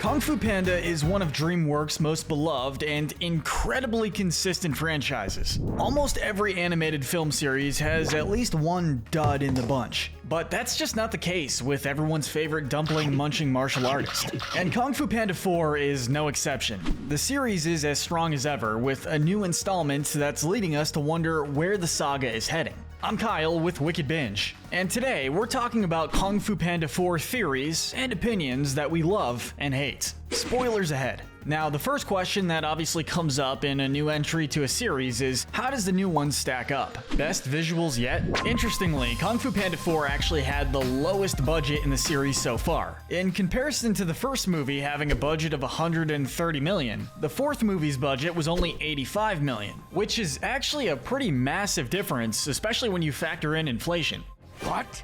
Kung Fu Panda is one of Dreamworks' most beloved and incredibly consistent franchises. Almost every animated film series has at least one dud in the bunch. But that's just not the case with everyone's favorite dumpling-munching martial artist. And Kung Fu Panda 4 is no exception. The series is as strong as ever, with a new installment that's leading us to wonder where the saga is heading. I'm Kyle with Wicked Binge, and today we're talking about Kung Fu Panda 4 theories and opinions that we love and hate. Spoilers ahead. Now, the first question that obviously comes up in a new entry to a series is, how does the new one stack up? Best visuals yet? Interestingly, Kung Fu Panda 4 actually had the lowest budget in the series so far. In comparison to the first movie having a budget of $130 million, the fourth movie's budget was only $85 million, which is actually a pretty massive difference, especially when you factor in inflation. What?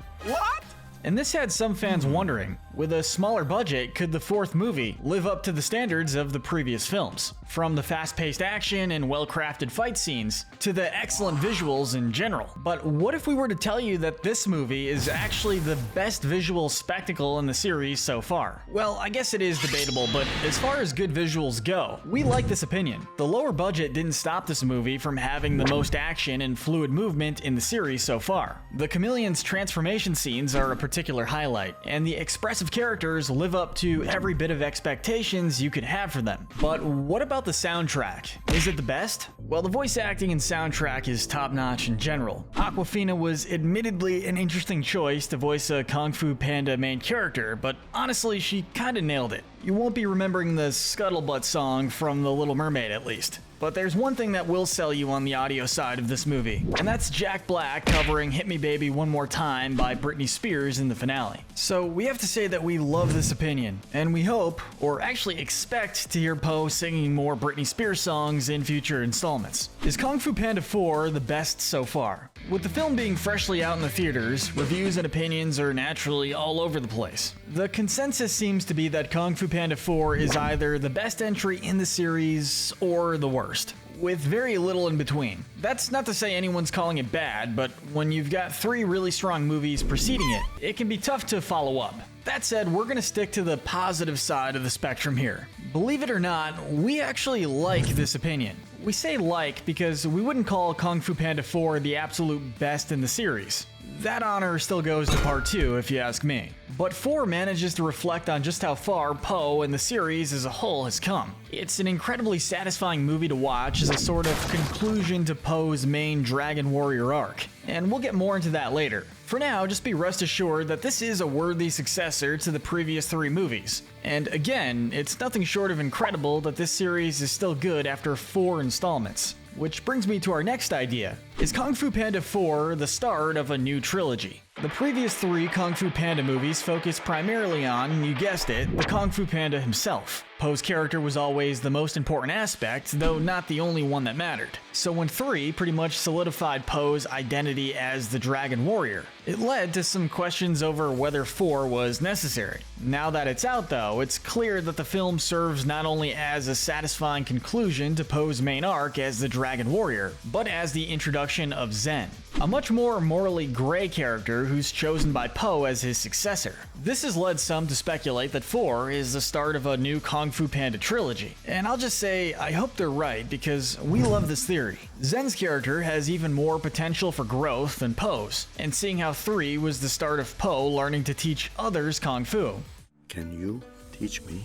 And this had some fans wondering, with a smaller budget, could the fourth movie live up to the standards of the previous films? From the fast-paced action and well-crafted fight scenes, to the excellent visuals in general. But what if we were to tell you that this movie is actually the best visual spectacle in the series so far? Well, I guess it is debatable, but as far as good visuals go, we like this opinion. The lower budget didn't stop this movie from having the most action and fluid movement in the series so far. The Chameleon's transformation scenes are a particular highlight, and the expressive characters live up to every bit of expectations you could have for them. But what about the soundtrack? Is it the best? Well, the voice acting and soundtrack is top-notch in general. Awkwafina was admittedly an interesting choice to voice a Kung Fu Panda main character, but honestly, she kinda nailed it. You won't be remembering the Scuttlebutt song from The Little Mermaid, at least. But there's one thing that will sell you on the audio side of this movie, and that's Jack Black covering Hit Me Baby One More Time by Britney Spears in the finale. So we have to say that we love this opinion, and we hope, or actually expect, to hear Poe singing more Britney Spears songs in future installments. Is Kung Fu Panda 4 the best so far? With the film being freshly out in the theaters, reviews and opinions are naturally all over the place. The consensus seems to be that Kung Fu Panda 4 is either the best entry in the series or the worst, with very little in between. That's not to say anyone's calling it bad, but when you've got three really strong movies preceding it, it can be tough to follow up. That said, we're gonna stick to the positive side of the spectrum here. Believe it or not, we actually like this opinion. We say like because we wouldn't call Kung Fu Panda 4 the absolute best in the series. That honor still goes to part 2 if you ask me. But 4 manages to reflect on just how far Poe and the series as a whole has come. It's an incredibly satisfying movie to watch as a sort of conclusion to Poe's main Dragon Warrior arc, and we'll get more into that later. For now, just be rest assured that this is a worthy successor to the previous 3 movies. And again, it's nothing short of incredible that this series is still good after 4 installments. Which brings me to our next idea. Is Kung Fu Panda 4 the start of a new trilogy? The previous 3 Kung Fu Panda movies focused primarily on, you guessed it, the Kung Fu Panda himself. Poe's character was always the most important aspect, though not the only one that mattered. So when 3 pretty much solidified Poe's identity as the Dragon Warrior, it led to some questions over whether 4 was necessary. Now that it's out though, it's clear that the film serves not only as a satisfying conclusion to Poe's main arc as the Dragon Warrior, but as the introduction of Zhen, a much more morally gray character who's chosen by Poe as his successor. This has led some to speculate that 4 is the start of a new Kung Fu Panda trilogy. And I'll just say, I hope they're right because we love this theory. Zhen's character has even more potential for growth than Poe's, and seeing how 3 was the start of Poe learning to teach others Kung Fu. Can you teach me?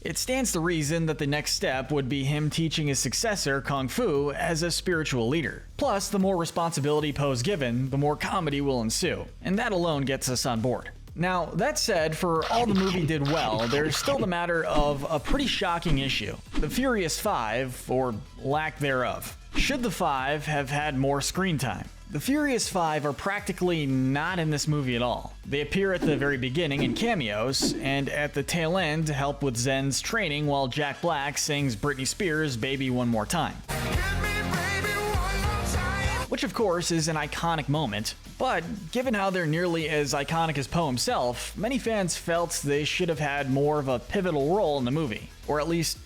It stands to reason that the next step would be him teaching his successor Kung Fu as a spiritual leader. Plus, the more responsibility Poe's given, the more comedy will ensue, and that alone gets us on board. Now, that said, for all the movie did well, there's still the matter of a pretty shocking issue. The Furious 5, or lack thereof. Should the 5 have had more screen time? The Furious 5 are practically not in this movie at all. They appear at the very beginning in cameos, and at the tail end to help with Zhen's training while Jack Black sings Britney Spears' Baby One More Time. Which of course is an iconic moment, but given how they're nearly as iconic as Poe himself, many fans felt they should have had more of a pivotal role in the movie. Or at least,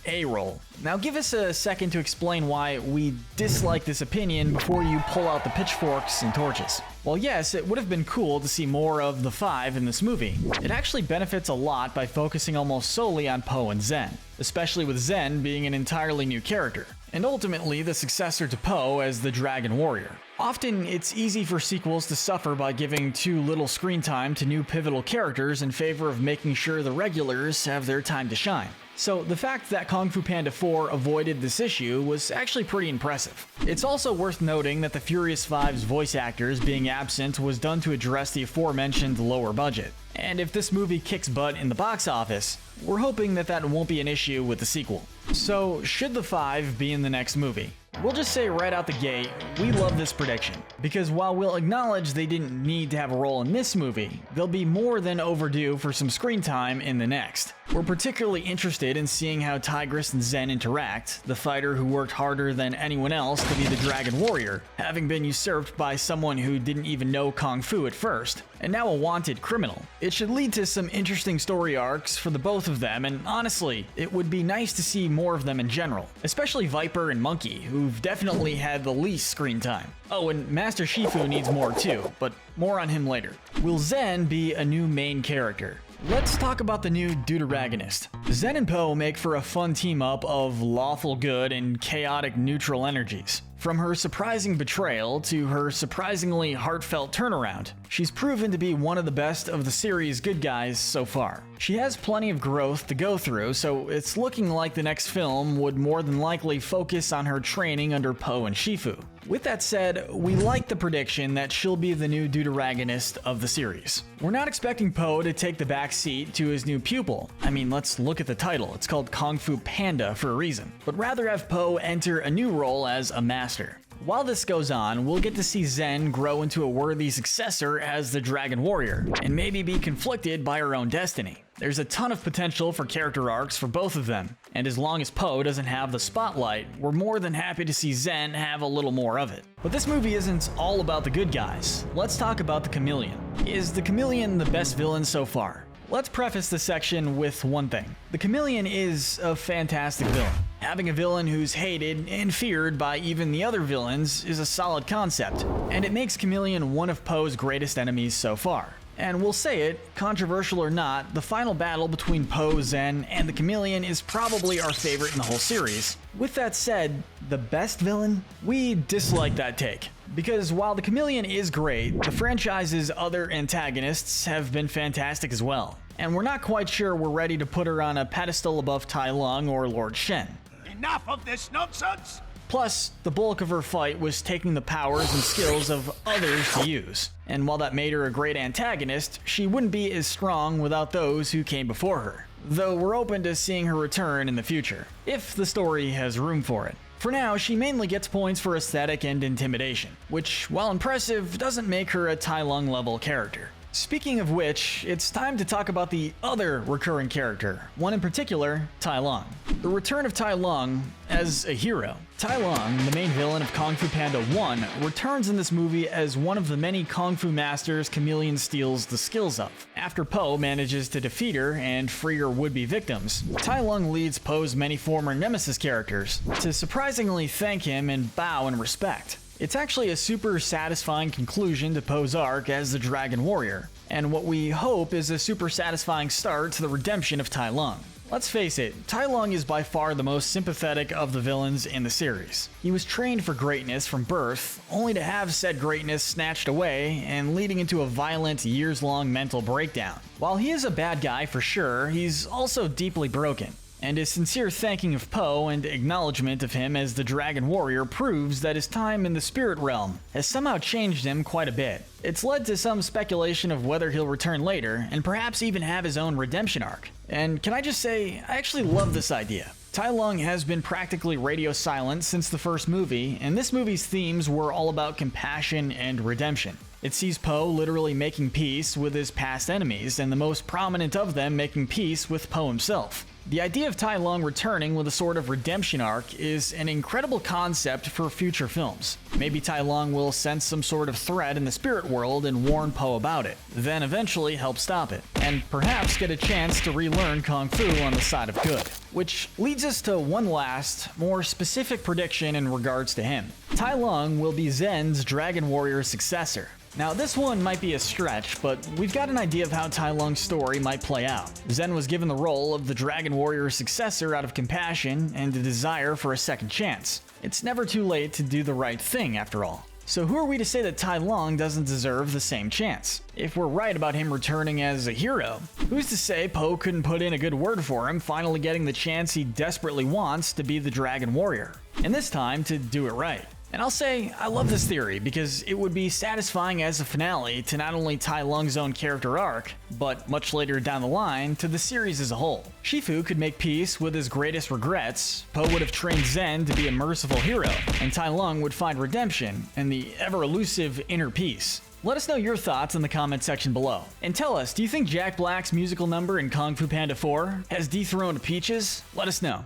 a role. Now give us a second to explain why we dislike this opinion before you pull out the pitchforks and torches. Well, yes, it would have been cool to see more of the five in this movie. It actually benefits a lot by focusing almost solely on Po and Zhen, especially with Zhen being an entirely new character, and ultimately the successor to Po as the Dragon Warrior. Often, it's easy for sequels to suffer by giving too little screen time to new pivotal characters in favor of making sure the regulars have their time to shine. So the fact that Kung Fu Panda 4 avoided this issue was actually pretty impressive. It's also worth noting that the Furious 5's voice actors being absent was done to address the aforementioned lower budget. And if this movie kicks butt in the box office, we're hoping that that won't be an issue with the sequel. So should the 5 be in the next movie? We'll just say right out the gate, we love this prediction, because while we'll acknowledge they didn't need to have a role in this movie, they'll be more than overdue for some screen time in the next. We're particularly interested in seeing how Tigress and Zhen interact, the fighter who worked harder than anyone else to be the Dragon Warrior, having been usurped by someone who didn't even know Kung Fu at first, and now a wanted criminal. It should lead to some interesting story arcs for the both of them, and honestly, it would be nice to see more of them in general, especially Viper and Monkey, who've definitely had the least screen time. Oh, and Master Shifu needs more too, but more on him later. Will Zhen be a new main character? Let's talk about the new deuteragonist. Zhen and Po make for a fun team-up of lawful good and chaotic neutral energies. From her surprising betrayal to her surprisingly heartfelt turnaround, she's proven to be one of the best of the series' good guys so far. She has plenty of growth to go through, so it's looking like the next film would more than likely focus on her training under Po and Shifu. With that said, we like the prediction that she'll be the new deuteragonist of the series. We're not expecting Po to take the back seat to his new pupil. I mean, let's look at the title. It's called Kung Fu Panda for a reason. But rather have Po enter a new role as a master. While this goes on, we'll get to see Zhen grow into a worthy successor as the Dragon Warrior, and maybe be conflicted by her own destiny. There's a ton of potential for character arcs for both of them, and as long as Po doesn't have the spotlight, we're more than happy to see Zhen have a little more of it. But this movie isn't all about the good guys. Let's talk about the Chameleon. Is the Chameleon the best villain so far? Let's preface this section with one thing. The Chameleon is a fantastic villain. Having a villain who's hated and feared by even the other villains is a solid concept, and it makes Chameleon one of Po's greatest enemies so far. And we'll say it, controversial or not, the final battle between Po, Zhen, and the Chameleon is probably our favorite in the whole series. With that said, the best villain? We dislike that take. Because while the Chameleon is great, the franchise's other antagonists have been fantastic as well. And we're not quite sure we're ready to put her on a pedestal above Tai Lung or Lord Shen. Enough of this nonsense! Plus, the bulk of her fight was taking the powers and skills of others to use. And while that made her a great antagonist, she wouldn't be as strong without those who came before her. Though we're open to seeing her return in the future, if the story has room for it. For now, she mainly gets points for aesthetic and intimidation, which, while impressive, doesn't make her a Tai Lung level character. Speaking of which, it's time to talk about the other recurring character, one in particular, Tai Lung. The return of Tai Lung as a hero. Tai Lung, the main villain of Kung Fu Panda 1, returns in this movie as one of the many Kung Fu masters Chameleon steals the skills of. After Po manages to defeat her and free her would-be victims, Tai Lung leads Po's many former nemesis characters to surprisingly thank him and bow in respect. It's actually a super satisfying conclusion to Po's arc as the Dragon Warrior, and what we hope is a super satisfying start to the redemption of Tai Lung. Let's face it, Tai Lung is by far the most sympathetic of the villains in the series. He was trained for greatness from birth, only to have said greatness snatched away and leading into a violent, years-long mental breakdown. While he is a bad guy for sure, he's also deeply broken. And his sincere thanking of Po and acknowledgement of him as the Dragon Warrior proves that his time in the spirit realm has somehow changed him quite a bit. It's led to some speculation of whether he'll return later, and perhaps even have his own redemption arc. And can I just say, I actually love this idea. Tai Lung has been practically radio silent since the first movie, and this movie's themes were all about compassion and redemption. It sees Po literally making peace with his past enemies, and the most prominent of them making peace with Po himself. The idea of Tai Lung returning with a sort of redemption arc is an incredible concept for future films. Maybe Tai Lung will sense some sort of threat in the spirit world and warn Po about it, then eventually help stop it, and perhaps get a chance to relearn Kung Fu on the side of good. Which leads us to one last, more specific prediction in regards to him. Tai Lung will be Zhen's Dragon Warrior successor. Now this one might be a stretch, but we've got an idea of how Tai Lung's story might play out. Zhen was given the role of the Dragon Warrior successor out of compassion and a desire for a second chance. It's never too late to do the right thing after all. So who are we to say that Tai Lung doesn't deserve the same chance? If we're right about him returning as a hero, who's to say Po couldn't put in a good word for him, finally getting the chance he desperately wants to be the Dragon Warrior, and this time to do it right. And I'll say, I love this theory because it would be satisfying as a finale to not only Tai Lung's own character arc, but much later down the line, to the series as a whole. Shifu could make peace with his greatest regrets, Po would have trained Zhen to be a merciful hero, and Tai Lung would find redemption and the ever-elusive inner peace. Let us know your thoughts in the comment section below. And tell us, do you think Jack Black's musical number in Kung Fu Panda 4 has dethroned Peaches? Let us know.